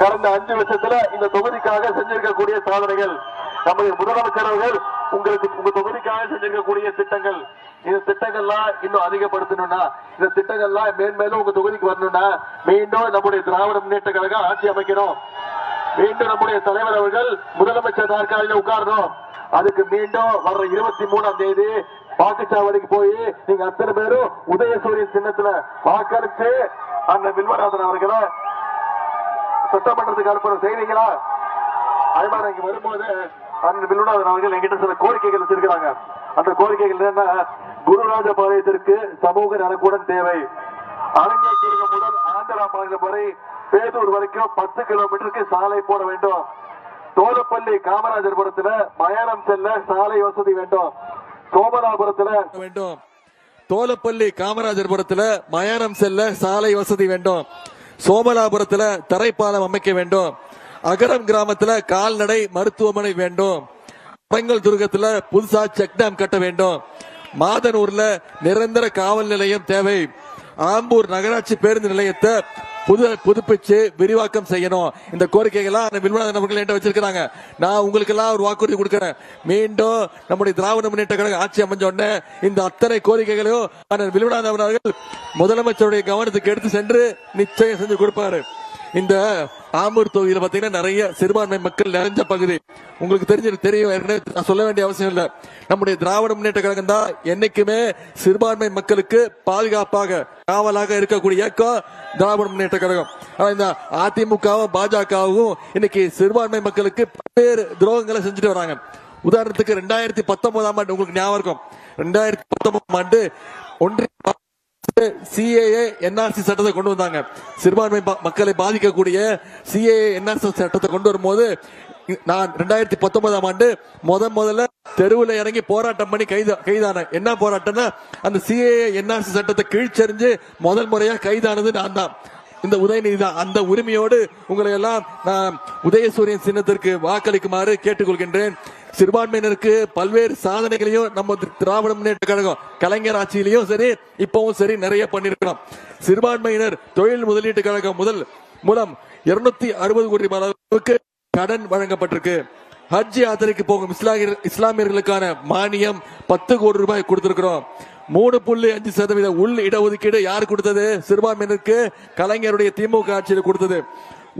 கடந்த 5 வருஷத்துல இந்த தொகுதிக்காக செஞ்சிருக்கக்கூடிய சாதனைகள், நம்முடைய முதலமைச்சர் அவர்கள் உங்க தொகுதிக்காக செஞ்சிருக்கக்கூடிய திட்டங்கள், இந்த திட்டங்கள்லாம் இன்னும் அதிகப்படுத்தணும்னா, இந்த திட்டங்கள்லாம் மேன்மேலும் உங்க தொகுதிக்கு வரணும்னா மீண்டும் நம்முடைய திராவிட முன்னேற்ற கழகம் ஆட்சி அமைக்கணும். மீண்டும் நம்முடைய தலைவர் அவர்கள் முதலமைச்சர் நாற்காலியில் உட்காரணும். அதுக்கு மீண்டும் வர்ற 23ஆம் தேதி வாக்குச்சாவடிக்கு போய் நீங்க அத்தனை பேரும் உதயசூரியன் சின்னத்துல வாக்களிச்சு அந்த வில்வநாதன் அவர்களை சட்டமன்றத்துக்கு அனுப்புற செய்வீங்களா? அதுமாதிரி இங்க வரும்போது அந்த வில்வநாதன் அவர்கள் என்கிட்ட சில கோரிக்கைகள் வச்சிருக்கிறாங்க. அந்த கோரிக்கைகள் என்ன? குருராஜபாளையத்திற்கு சமூக நலக்கூடம் தேவை. அரங்கேற்றம் முதல் ஆந்திரா மாநிலம் வரை பேதூர் வரைக்கும் 10 கிலோமீட்டருக்கு சாலை போட வேண்டும். தோலப்பள்ளி காமராஜர்புரத்துல மயானம் செல்ல சாலை வசதி வேண்டும். சோமலாபுரத்துல வேண்டும். தோலப்பள்ளி காமராஜர்புரத்துல மயானம் செல்ல சாலை வசதி வேண்டும். சோமலாபுரத்துல தரைப்பாலம் அமைக்க வேண்டும். அகரம் கிராமத்துல கால்நடை மருத்துவமனை வேண்டும். பரங்கல் துர்கத்துல புதுசா செக் டேம் கட்ட வேண்டும். மாதனூர்ல நிரந்தர காவல் நிலையம் தேவை. ஆம்பூர் நகராட்சி பேருந்து நிலையத்தை புதுப்பிச்சு விரிவாக்கம் செய்யணும். இந்த கோரிக்கைகள்லாம் வில்வநாதன் அவர்கள் என்கிட்ட வச்சிருக்காங்க. நான் உங்களுக்கு எல்லாம் ஒரு வாக்குறுதி கொடுக்கிறேன். மீண்டும் நம்முடைய திராவிட முன்னேற்ற கழகம் ஆட்சி அமைஞ்ச உடனே இந்த அத்தனை கோரிக்கைகளையும் வில்வநாதன் அவர்கள் முதலமைச்சருடைய கவனத்துக்கு எடுத்து சென்று நிச்சயம் செஞ்சு கொடுப்பாரு. இந்த ஆம்பூர் தொகுதியில் பாத்தீங்கன்னா நிறைய சிறுபான்மை மக்கள் நிறைஞ்ச பகுதி. உங்களுக்கு தெரியும், சொல்ல வேண்டிய அவசியம் இல்லை. நம்முடைய திராவிட முன்னேற்ற கழகம் தான் என்னைக்குமே சிறுபான்மை மக்களுக்கு பாதுகாப்பாக காவலாக இருக்கக்கூடிய இயக்கம் திராவிட முன்னேற்ற கழகம். ஆனா இந்த அதிமுகவும் பாஜகவும் இன்னைக்கு சிறுபான்மை மக்களுக்கு பல்வேறு துரோகங்களை செஞ்சுட்டு வராங்க. உதாரணத்துக்கு 2019ஆம் ஆண்டு உங்களுக்கு ஞாபகம் இருக்கும். 2019ஆம் ஆண்டு ஒன்றிய சிஏஏ என்ஆர்சி சட்டத்தை கொண்டு வந்தாங்க. சிறுபான்மை மக்களை பாதிக்கக்கூடிய சிஏஏ என்ஆர்சி சட்டத்தை கொண்டு வரும்போது நான் 2019ஆம் ஆண்டு முதல்ல தெருவில் இறங்கி போராட்டம் பண்ணி கைதான. என்ன போராட்டம்னா, அந்த சிஏஏ என்ஆர்சி சட்டத்தை கீழ்ச்செறிஞ்சு முதல் முறையா கைதானது நான் தான். இந்த உதயநிதி தான். அந்த உரிமையோடு உங்களை எல்லாம் நான் உதயசூரியன் சின்னத்திற்கு வாக்களிக்குமாறு கேட்டுக்கொள்கின்றேன். சிறுபான்மையினருக்கு பல்வேறு சாதனைகளையும் நம்ம திராவிட முன்னேற்ற கழகம் கலைஞர் ஆட்சியிலையும் சரி இப்பவும் சரி நிறைய பண்ணிருக்கிறோம். சிறுபான்மையினர் தொழில் முதலீட்டு கழகம் மூலம் 260 கோடி அளவுக்கு கடன் வழங்கப்பட்டிருக்கு. ஹஜ் யாத்திரைக்கு போகும் இஸ்லாமியர்களுக்கான மானியம் 10 கோடி ரூபாய் கொடுத்திருக்கிறோம். 3.5% உள் இடஒதுக்கீடு யார் கொடுத்தது? சிறுபான்மையினருக்கு கலைஞருடைய திமுக ஆட்சியில் கொடுத்தது.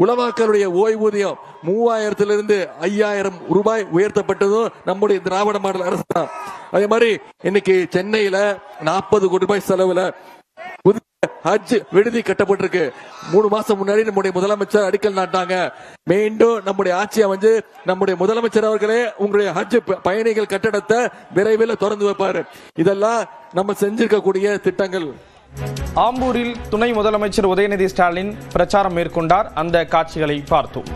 உலமாக்களுடைய ஓய்வூதியம் 3000 5000 ரூபாய் உயர்த்தப்பட்டதும் நம்முடைய திராவிட மாடல் அரசு தான். அதே மாதிரி இன்னைக்கு சென்னையில 40 கோடி ரூபாய் செலவுல ஹஜ் விடுதி கட்டப்பட்டிருக்கு. 3 மாசம் முன்னாடி நம்முடைய முதலமைச்சர் அடிக்கல் நாட்டாங்க. மீண்டும் நம்முடைய ஆட்சி அமைஞ்சு நம்முடைய முதலமைச்சர் அவர்களே உங்களுடைய ஹஜ் பயணிகள் கட்டடத்தை விரைவில் திறந்து வைப்பாரு. இதெல்லாம் நம்ம செஞ்சிருக்கக்கூடிய திட்டங்கள். ஆம்பூரில் துணை முதலமைச்சர் உதயநிதி ஸ்டாலின் பிரச்சாரம் மேற்கொண்டார். அந்த காட்சிகளை பார்த்தோம்.